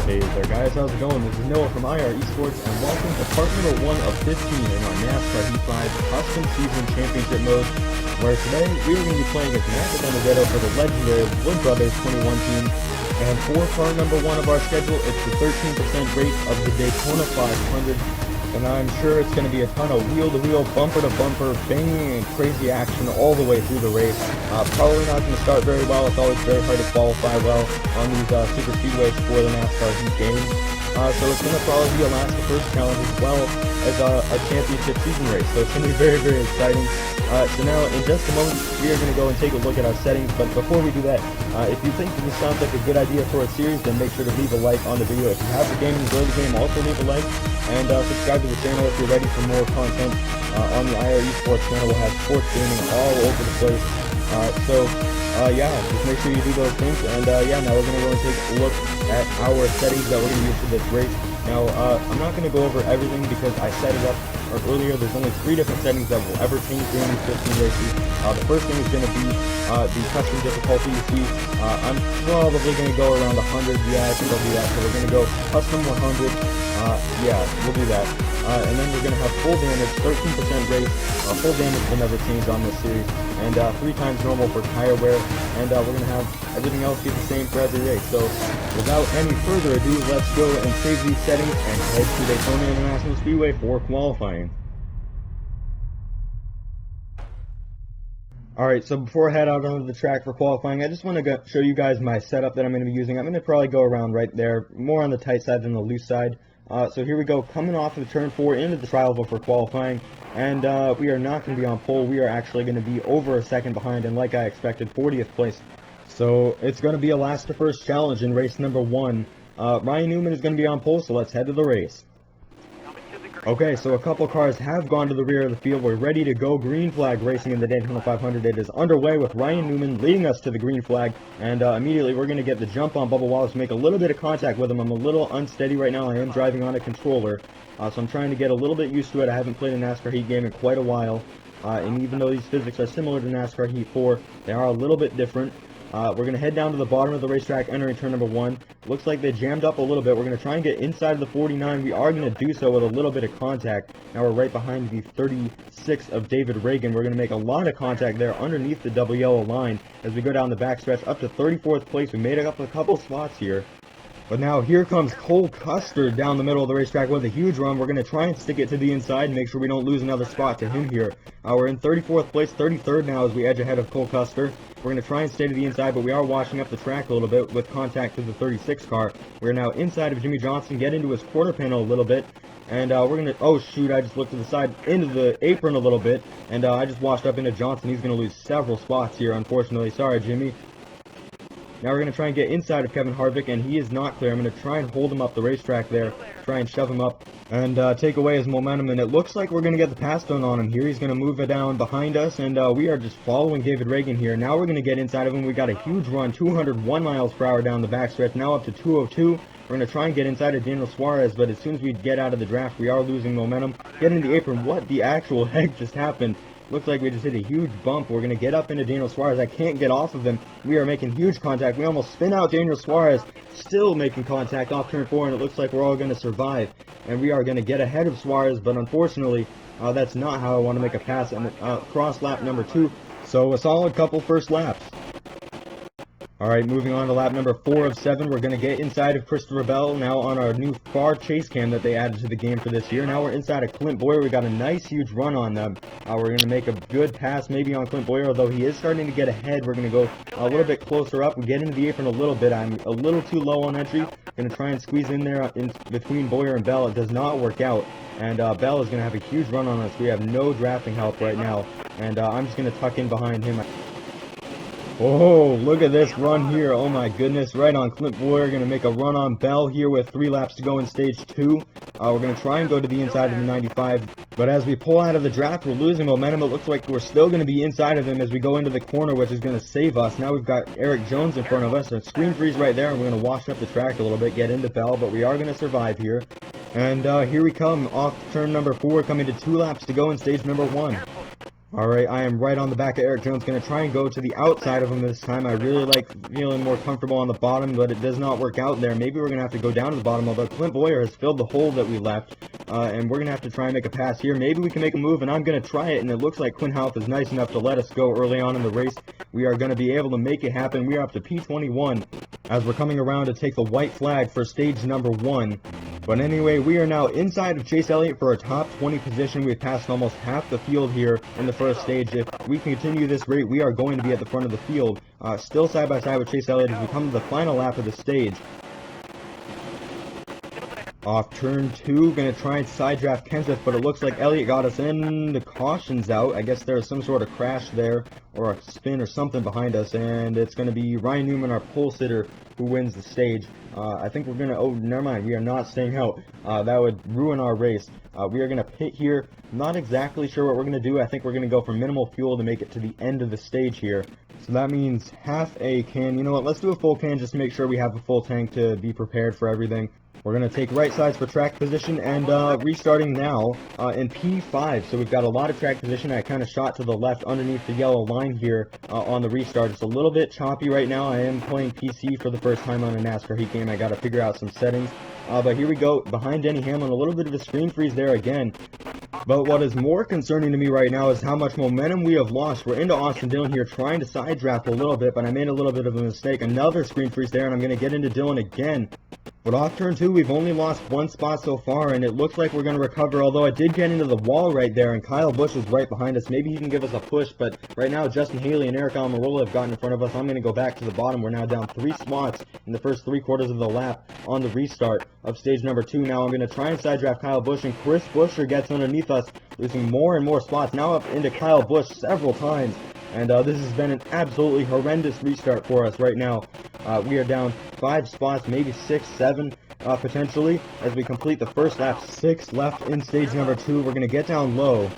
Hey there guys, how's it going? This is Noah from eSports and welcome to part number 1 of 15 in our NASCAR Heat 5 Custom Season Championship mode, where today we are going to be playing against Matt Benedetto for the legendary Wood Brothers 21 team. And for part number 1 of our schedule, it's the 13% race of the Daytona 500. And I'm sure it's going to be a ton of wheel-to-wheel, bumper-to-bumper, banging and crazy action all the way through the race. Probably not going to start very well. It's always very hard to qualify well on these super speedways for the NASCAR Heat game. So it's going to probably be a last to first challenge as well as a championship season race. So it's going to be very, very exciting. So now, in just a moment, we are going to go and take a look at our settings. But before we do that, if you think this sounds like a good idea for a series, then make sure to leave a like on the video. If you have the game and enjoy the game, also leave a like. And subscribe to the channel if you're ready for more content on the eSports channel. We'll have sports gaming all over the place. Yeah, just make sure you do those things. And yeah, now we're going to go and take a look at our settings that we're going to use for this race. Now, I'm not going to go over everything because I set it up earlier. There's only 3 different settings that will ever change during these 15 races. The first thing is going to be the custom difficulty. You see, I'm probably going to go around 100. Yeah, I think I'll do that. So we're going to go custom 100. Yeah, we'll do that. And then we're going to have full damage, 13% race. Full damage will never change on this series. And 3 times normal for tire wear. And we're going to have everything else be the same for every race. So without any further ado, let's go and save these settings and head to Daytona International Speedway for qualifying. Alright, so before I head out onto the track for qualifying, I just want to show you guys my setup that I'm going to be using. I'm going to probably go around right there, more on the tight side than the loose side. So here we go, coming off of turn 4 into the trial for qualifying, and we are not going to be on pole. We are actually going to be over a second behind, and like I expected, 40th place. So it's going to be a last to first challenge in race number 1. Ryan Newman is going to be on pole, so let's head to the race. Okay, so a couple cars have gone to the rear of the field. We're ready to go. Green flag racing in the Daytona 500. It is underway with Ryan Newman leading us to the green flag. And immediately we're going to get the jump on Bubba Wallace, make a little bit of contact with him. I'm a little unsteady right now. I am driving on a controller. So I'm trying to get a little bit used to it. I haven't played a NASCAR Heat game in quite a while. And even though these physics are similar to NASCAR Heat 4, they are a little bit different. We're going to head down to the bottom of the racetrack, entering turn number 1. Looks like they jammed up a little bit. We're going to try and get inside of the 49. We are going to do so with a little bit of contact. Now we're right behind the 36 of David Reagan. We're going to make a lot of contact there underneath the double yellow line as we go down the backstretch up to 34th place. We made up a couple spots here. But now here comes Cole Custer down the middle of the racetrack with a huge run. We're going to try and stick it to the inside and make sure we don't lose another spot to him here. We're in 34th place, 33rd now as we edge ahead of Cole Custer. We're going to try and stay to the inside, but we are washing up the track a little bit with contact to the 36 car. We're now inside of Jimmy Johnson, get into his quarter panel a little bit. And we're going to, oh shoot, I just looked to the side, into the apron a little bit. And I just washed up into Johnson. He's going to lose several spots here, unfortunately. Sorry, Jimmy. Now we're going to try and get inside of Kevin Harvick, and he is not clear. I'm going to try and hold him up the racetrack there, try and shove him up, and take away his momentum. And it looks like we're going to get the pass done on him here. He's going to move it down behind us, and we are just following David Reagan here. Now we're going to get inside of him. We got a huge run, 201 miles per hour down the backstretch, now up to 202. We're going to try and get inside of Daniel Suarez, but as soon as we get out of the draft, we are losing momentum. Get in the apron. What the actual heck just happened? Looks like we just hit a huge bump. We're going to get up into Daniel Suarez. I can't get off of him. We are making huge contact. We almost spin out Daniel Suarez. Still making contact off turn 4, and it looks like we're all going to survive. And we are going to get ahead of Suarez, but unfortunately, that's not how I want to make a pass. And cross lap number 2. So a solid couple first laps. Alright, moving on to lap number 4 of 7. We're going to get inside of Christopher Bell now on our new far chase cam that they added to the game for this year. Now we're inside of Clint Boyer. We got a nice huge run on them. We're going to make a good pass maybe on Clint Boyer, although he is starting to get ahead. We're going to go a little bit closer up. We get into the apron a little bit. I'm a little too low on entry. Going to try and squeeze in there in between Boyer and Bell. It does not work out. And Bell is going to have a huge run on us. We have no drafting help right now. And I'm just going to tuck in behind him. Oh, look at this run here. Oh my goodness, right on Clint Boyer. Going to make a run on Bell here with 3 laps to go in stage 2. We're going to try and go to the inside of the 95. But as we pull out of the draft, we're losing momentum. It looks like we're still going to be inside of him as we go into the corner, which is going to save us. Now we've got Eric Jones in front of us. A screen freeze right there, and we're going to wash up the track a little bit, get into Bell, but we are going to survive here. And here we come off turn number 4, coming to 2 laps to go in stage number 1. Alright, I am right on the back of Eric Jones. Going to try and go to the outside of him this time. I really like feeling more comfortable on the bottom, but it does not work out there. Maybe we're going to have to go down to the bottom, although Clint Boyer has filled the hole that we left. And we're going to have to try and make a pass here. Maybe we can make a move, and I'm going to try it, and it looks like Quinn Houff is nice enough to let us go early on in the race. We are going to be able to make it happen. We are up to P21 as we're coming around to take the white flag for stage number 1. But anyway, we are now inside of Chase Elliott for a top 20 position. We've passed almost half the field here in the first stage. If we continue this rate, we are going to be at the front of the field. Still side by side with Chase Elliott as we come to the final lap of the stage. Off turn 2, going to try and side draft Kenseth, but it looks like Elliott got us in. The caution's out. I guess there's some sort of crash there, or a spin or something behind us, and it's going to be Ryan Newman, our pole sitter, who wins the stage. I think we're going to, oh, never mind, we are not staying out. That would ruin our race. We are going to pit here. Not exactly sure what we're going to do. I think we're going to go for minimal fuel to make it to the end of the stage here. So that means half a can. You know what, let's do a full can just to make sure we have a full tank to be prepared for everything. We're going to take right sides for track position, and restarting now in P5. So we've got a lot of track position. I kind of shot to the left underneath the yellow line here on the restart. It's a little bit choppy right now. I am playing PC for the first time on a NASCAR Heat game. I got to figure out some settings. But here we go, behind Denny Hamlin, a little bit of a screen freeze there again. But what is more concerning to me right now is how much momentum we have lost. We're into Austin Dillon here, trying to side draft a little bit, but I made a little bit of a mistake. Another screen freeze there, and I'm going to get into Dillon again. But off turn 2, we've only lost one spot so far, and it looks like we're going to recover, although I did get into the wall right there, and Kyle Busch is right behind us. Maybe he can give us a push, but right now Justin Haley and Eric Almirola have gotten in front of us. I'm going to go back to the bottom. We're now down 3 spots in the first 3 quarters of the lap on the restart of stage number 2. Now I'm going to try and side draft Kyle Busch, and Chris Buescher gets underneath us, losing more and more spots, now up into Kyle Busch several times. And this has been an absolutely horrendous restart for us right now. We are down 5 spots, maybe 6, 7 potentially, as we complete the first lap. 6 left in stage number 2. We're going to get down low.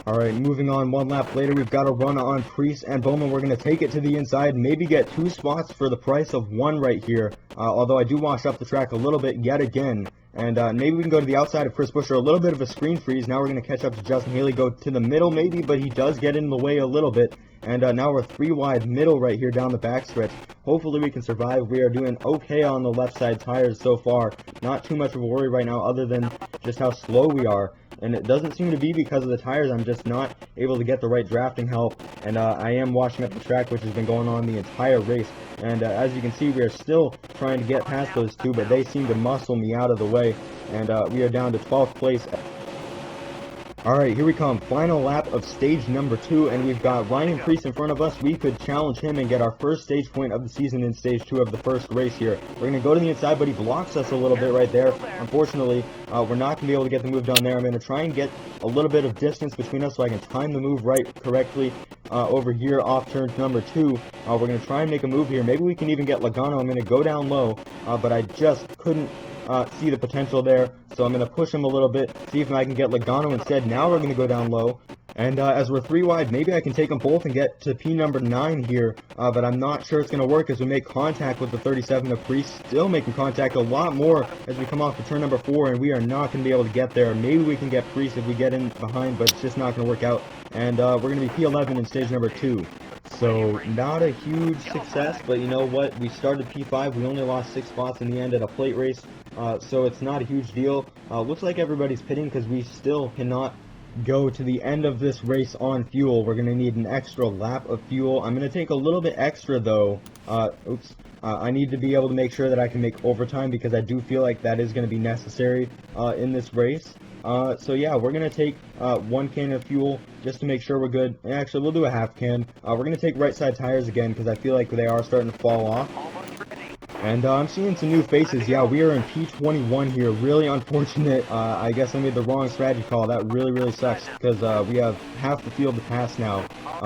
Alright, moving on 1 lap later, we've got a run on Priest and Bowman. We're going to take it to the inside, maybe get 2 spots for the price of 1 right here. Although I do wash up the track a little bit yet again. And maybe we can go to the outside of Chris Buescher. A little bit of a screen freeze. Now we're going to catch up to Justin Haley, go to the middle maybe, but he does get in the way a little bit. And now we're 3 wide middle right here down the backstretch. Hopefully we can survive. We are doing okay on the left side tires so far. Not too much of a worry right now other than just how slow we are. And it doesn't seem to be because of the tires. I'm just not able to get the right drafting help. And I am washing up the track, which has been going on the entire race. And as you can see, we are still trying to get past those 2, but they seem to muscle me out of the way. And we are down to 12th place. Alright, here we come. Final lap of stage number 2, and we've got Ryan Priest in front of us. We could challenge him and get our first stage point of the season in stage 2 of the first race here. We're going to go to the inside, but he blocks us a little bit right there. Unfortunately, we're not going to be able to get the move down there. I'm going to try and get a little bit of distance between us so I can time the move right correctly over here off turn number 2. We're going to try and make a move here. Maybe we can even get Logano. I'm going to go down low, but I just couldn't see the potential there, so I'm going to push him a little bit, see if I can get Logano instead. Now we're going to go down low, and as we're 3 wide, maybe I can take them both and get to P number 9 here, but I'm not sure it's going to work as we make contact with the 37 of Priest, still making contact a lot more as we come off to turn number 4, and we are not going to be able to get there. Maybe we can get Priest if we get in behind, but it's just not going to work out, and we're going to be P11 in stage number 2. So, not a huge success, but you know what? We started P5, we only lost 6 spots in the end at a plate race, so it's not a huge deal. Looks like everybody's pitting because we still cannot go to the end of this race on fuel. We're going to need an extra lap of fuel. I'm going to take a little bit extra though. I need to be able to make sure that I can make overtime because I do feel like that is going to be necessary in this race. So yeah, we're going to take 1 can of fuel just to make sure we're good. Actually, we'll do a half can. We're going to take right side tires again because I feel like they are starting to fall off. And I'm seeing some new faces. Yeah, we are in P21 here. Really unfortunate. I guess I made the wrong strategy call. That really sucks because we have half the field to pass now.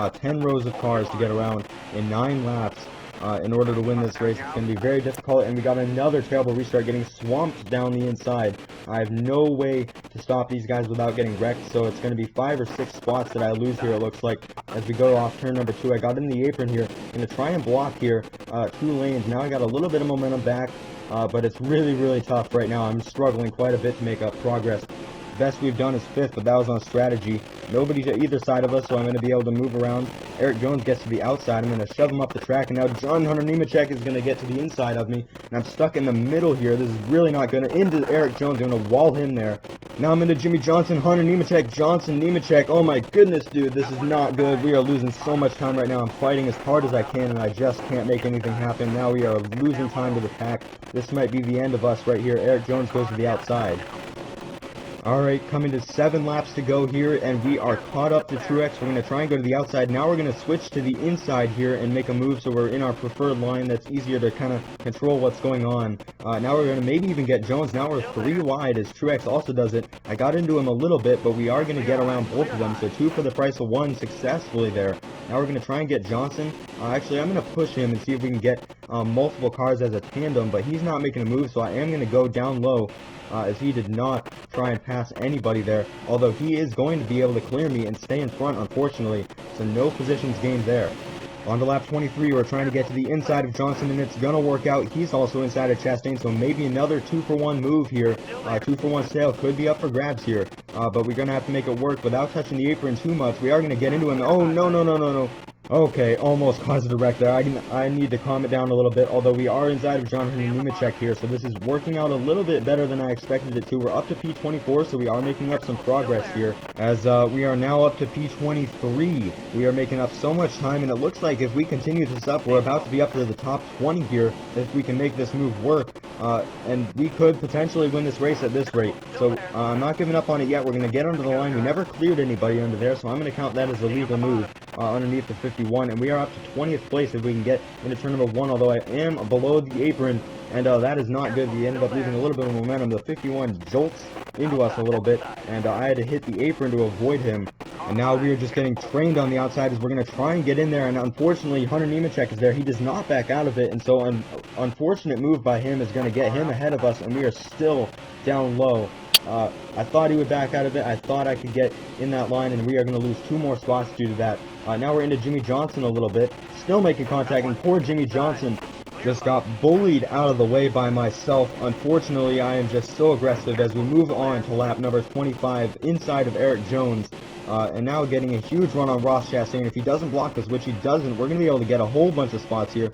10 rows of cars to get around in 9 laps. In order to win this race. It's going to be very difficult, and we got another terrible restart, getting swamped down the inside. I have no way to stop these guys without getting wrecked, so it's going to be 5 or 6 spots that I lose here, it looks like, as we go off turn number 2. I got in the apron here. I'm going to try and block here 2 lanes. Now I got a little bit of momentum back, but it's really tough right now. I'm struggling quite a bit to make up progress. Best we've done is 5th, but that was on strategy. Nobody to either side of us, so I'm going to be able to move around. Eric Jones gets to the outside. I'm going to shove him up the track, and now John Hunter Nemechek is going to get to the inside of me, and I'm stuck in the middle here. This is really not good. Into Eric Jones. I'm going to wall him there. Now I'm into Jimmy Johnson, Hunter Nemechek, Johnson, Nemechek. Oh my goodness, dude, this is not good. We are losing so much time right now. I'm fighting as hard as I can, and I just can't make anything happen. Now we are losing time to the pack. This might be the end of us right here. Eric Jones goes to the outside. Alright, coming to 7 laps to go here, and we are caught up to Truex. We're going to try and go to the outside. Now we're going to switch to the inside here and make a move so we're in our preferred line. That's easier to kind of control what's going on. Now we're going to maybe even get Jones. Now we're 3 wide as Truex also does it. I got into him a little bit, but we are going to get around both of them. So 2 for the price of 1 successfully there. Now we're going to try and get Johnson. Actually, I'm going to push him and see if we can get multiple cars as a tandem, but he's not making a move, so I am going to go down low. As he did not try and pass anybody there, although he is going to be able to clear me and stay in front, unfortunately, so no positions gained there. On to lap 23, we're trying to get to the inside of Johnson, and it's going to work out. He's also inside of Chastain, so maybe another 2-for-1 move here. 2-for-1 sale could be up for grabs here, but we're going to have to make it work without touching the apron too much. We are going to get into him. Oh, no. Okay, almost caused a wreck there. I need to calm it down a little bit, although we are inside of John Hunter Nemechek here, so this is working out a little bit better than I expected it to. We're up to P24, so we are making up some progress here, as we are now up to P23. We are making up so much time, and it looks like if we continue this up, we're about to be up to the top 20 here, if we can make this move work, and we could potentially win this race at this rate. So I'm not giving up on it yet. We're going to get under the line. We never cleared anybody under there, so I'm going to count that as a legal move underneath the 51, and we are up to 20th place if we can get into turn number 1, although I am below the apron, and that is not good. We ended up losing a little bit of momentum. The 51 jolts into us a little bit, and I had to hit the apron to avoid him, and now we are just getting trained on the outside as we're going to try and get in there, and unfortunately Hunter Nemechek is there. He does not back out of it, and so an unfortunate move by him is going to get him ahead of us, and we are still down low. I thought he would back out of it. I thought I could get in that line, and we are going to lose 2 more spots due to that. Now we're into Jimmy Johnson a little bit. Still making contact, and poor Jimmy Johnson just got bullied out of the way by myself. Unfortunately, I am just so aggressive as we move on to lap number 25 inside of Eric Jones. And now getting a huge run on Ross Chastain. If he doesn't block us, which he doesn't, we're going to be able to get a whole bunch of spots here.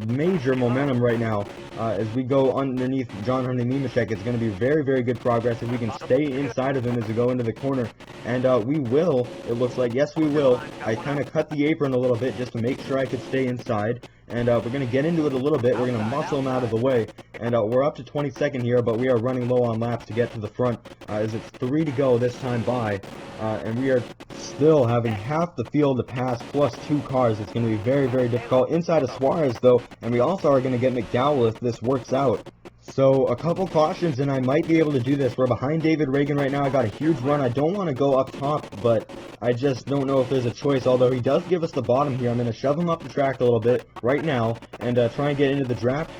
Major momentum right now as we go underneath John Hunter Nemechek. It's going to be very, very good progress if we can stay inside of him as we go into the corner. And we will, it looks like. Yes, we will. I kind of cut the apron a little bit just to make sure I could stay inside. And we're going to get into it a little bit. We're going to muscle him out of the way. And we're up to 22nd here, but we are running low on laps to get to the front as it's 3 to go this time by. And we are still having half the field to pass plus 2 cars. It's going to be very, very difficult. Inside of Suarez, though, and we also are going to get McDowell if this works out. So a couple cautions, and I might be able to do this. We're behind David Reagan right now. I got a huge run. I don't want to go up top, but I just don't know if there's a choice, although he does give us the bottom here. I'm going to shove him up the track a little bit right now and try and get into the draft,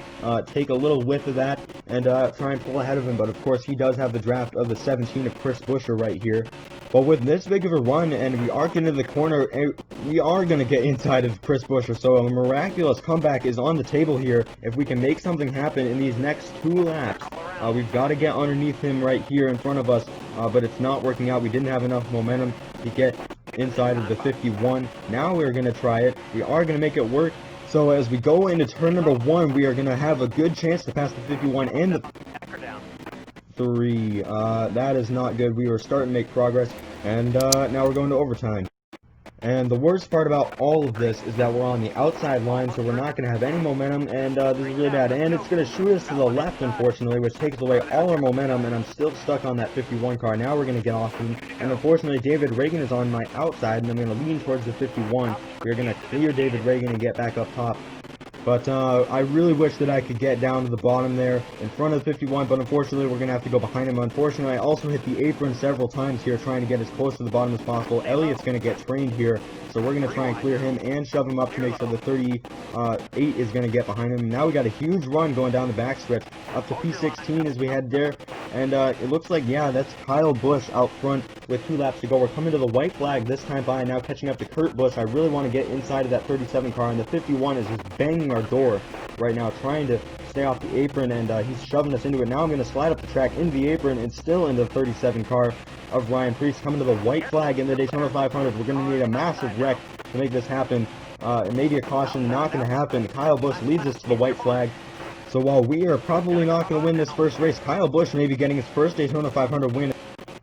take a little whiff of that, and try and pull ahead of him. But, of course, he does have the draft of the 17 of Chris Buescher right here. But with this big of a run, and we are getting into the corner, we are going to get inside of Chris Buescher. So a miraculous comeback is on the table here if we can make something happen in these next 2 laps. We've got to get underneath him right here in front of us, but it's not working out. We didn't have enough momentum to get inside of the 51. Now we're going to try it. We are going to make it work. So as we go into turn number 1, we are going to have a good chance to pass the 51 and the 3. That is not good. We were starting to make progress, and now we're going to overtime. And the worst part about all of this is that we're on the outside line, so we're not going to have any momentum, and this is really bad. And it's going to shoot us to the left, unfortunately, which takes away all our momentum, and I'm still stuck on that 51 car. Now we're going to get off him, and unfortunately, David Reagan is on my outside, and I'm going to lean towards the 51. We're going to clear David Reagan and get back up top. But I really wish that I could get down to the bottom there in front of the 51, but unfortunately we're going to have to go behind him. Unfortunately, I also hit the apron several times here trying to get as close to the bottom as possible. Elliott's going to get trained here, so we're going to try and clear him and shove him up to make sure the 38 is going to get behind him. Now we got a huge run going down the backstretch up to P16 as we head there, and it looks like, yeah, that's Kyle Busch out front with 2 laps to go. We're coming to the white flag this time by, now catching up to Kurt Busch. I really want to get inside of that 37 car, and the 51 is just banging our door right now, trying to stay off the apron, and he's shoving us into it. Now I'm going to slide up the track into the apron and still into the 37 car of Ryan Preece, coming to the white flag in the Daytona 500. We're going to need a massive wreck to make this happen. And maybe a caution, not going to happen. Kyle Busch leads us to the white flag. So while we are probably not going to win this first race, Kyle Busch may be getting his first Daytona 500 win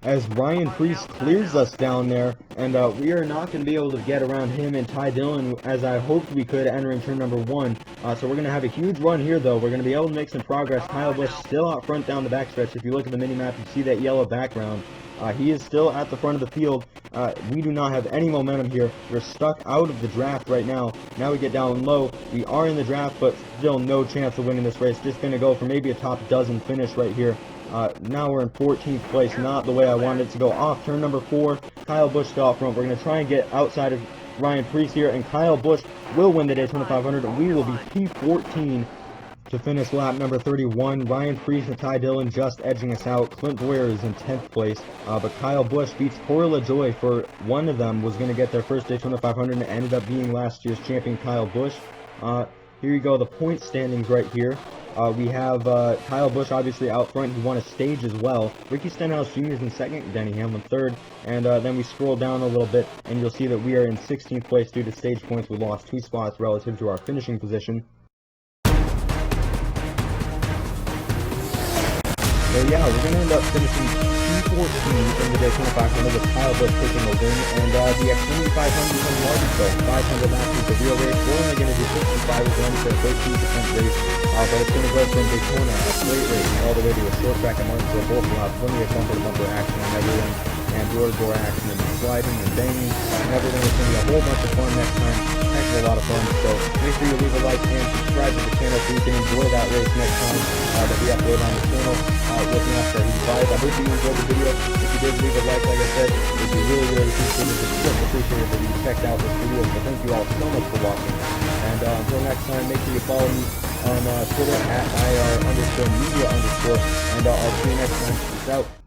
as Ryan Preece clears us down there, and we are not going to be able to get around him and Ty Dillon as I hoped we could entering turn number 1. So we're going to have a huge run here, though. We're going to be able to make some progress. Kyle Busch still out front down the backstretch. If you look at the mini-map, you see that yellow background. He is still at the front of the field. We do not have any momentum here. We're stuck out of the draft right now. Now we get down low. We are in the draft, but still no chance of winning this race. Just going to go for maybe a top dozen finish right here. Now we're in 14th place, not the way I wanted it to go. Off turn number 4, Kyle Busch still out front. We're going to try and get outside of Ryan Preece here, and Kyle Busch will win the Daytona 500, and we will be P14 to finish lap number 31. Ryan Preece and Ty Dillon just edging us out. Clint Boyer is in 10th place, but Kyle Busch beats Corey LaJoie. For one of them was going to get their first Daytona 500 and ended up being last year's champion, Kyle Busch. Here you go, the point standings right here. We have Kyle Busch obviously out front. He won a stage as well. Ricky Stenhouse Jr. is in second, Denny Hamlin third, and then we scroll down a little bit, and you'll see that we are in 16th place due to stage points. We lost 2 spots relative to our finishing position. So yeah, we're going to end up finishing P14 in the Daytona 500 with Kyle Busch taking the win, and the Xfinity 500 is in Martinsville. 500 laps is the real race. We're only going to do 65, we're only for a 13% race, but it's going to go from Daytona, a straight race, all the way to a short track at Martinsville. Both will have plenty of bumper-to-bumper action and everything, and door-to-door action, and sliding and banging, and everything. It's going to be a whole bunch of fun next time. Heck of a lot of fun, so make sure you leave a like and subscribe to the channel so you can enjoy that race next time that we upload on the channel. With NASCAR Heat 5. I hope you enjoyed the video. If you did, leave a like I said. It would be really appreciated. It's just appreciated that you checked out this video. So thank you all so much for watching. And until next time, make sure you follow me on Twitter at IR_media_. And I'll see you next time. Peace out.